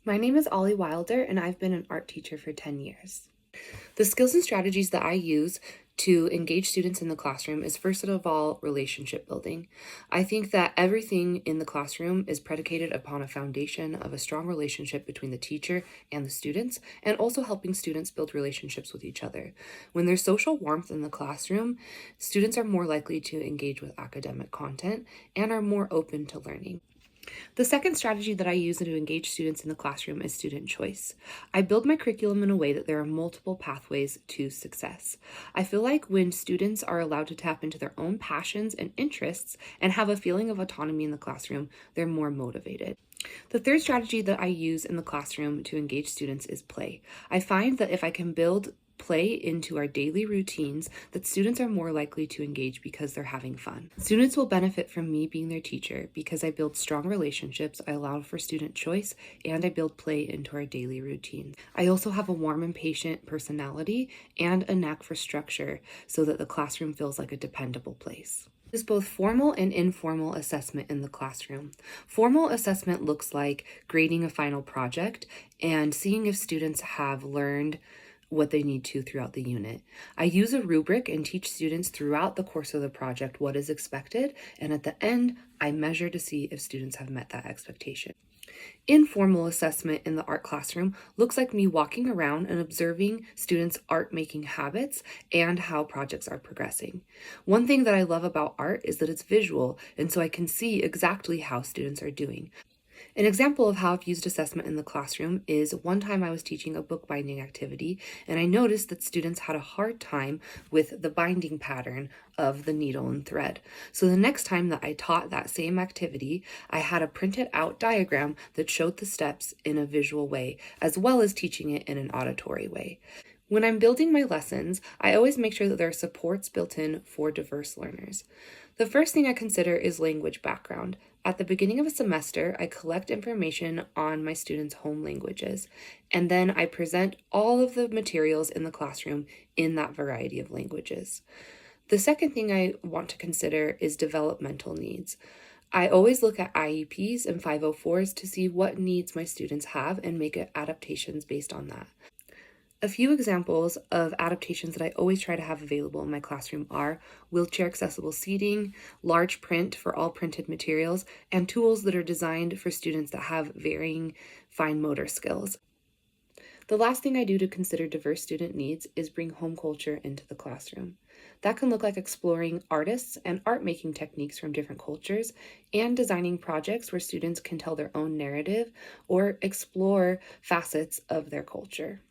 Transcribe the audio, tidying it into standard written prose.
My name is Ollie Wilder, and I've been an art teacher for 10 years. The skills and strategies that I use to engage students in the classroom is first of all relationship building. I think that everything in the classroom is predicated upon a foundation of a strong relationship between the teacher and the students, and also helping students build relationships with each other. When there's social warmth in the classroom, students are more likely to engage with academic content and are more open to learning. The second strategy that I use to engage students in the classroom is student choice. I build my curriculum in a way that there are multiple pathways to success. I feel like when students are allowed to tap into their own passions and interests and have a feeling of autonomy in the classroom, they're more motivated. The third strategy that I use in the classroom to engage students is play. I find that if I can build play into our daily routines, that students are more likely to engage because they're having fun. Students will benefit from me being their teacher because I build strong relationships, I allow for student choice, and I build play into our daily routines. I also have a warm and patient personality and a knack for structure so that the classroom feels like a dependable place. There's both formal and informal assessment in the classroom. Formal assessment looks like grading a final project and seeing if students have learned what they need to throughout the unit. I use a rubric and teach students throughout the course of the project what is expected, and at the end, I measure to see if students have met that expectation. Informal assessment in the art classroom looks like me walking around and observing students' art making habits and how projects are progressing. One thing that I love about art is that it's visual, and so I can see exactly how students are doing. An example of how I've used assessment in the classroom is one time I was teaching a bookbinding activity, and I noticed that students had a hard time with the binding pattern of the needle and thread. So the next time that I taught that same activity, I had a printed out diagram that showed the steps in a visual way, as well as teaching it in an auditory way. When I'm building my lessons, I always make sure that there are supports built in for diverse learners. The first thing I consider is language background. At the beginning of a semester, I collect information on my students' home languages, and then I present all of the materials in the classroom in that variety of languages. The second thing I want to consider is developmental needs. I always look at IEPs and 504s to see what needs my students have and make adaptations based on that. A few examples of adaptations that I always try to have available in my classroom are wheelchair accessible seating, large print for all printed materials, and tools that are designed for students that have varying fine motor skills. The last thing I do to consider diverse student needs is bring home culture into the classroom. That can look like exploring artists and art making techniques from different cultures and designing projects where students can tell their own narrative or explore facets of their culture.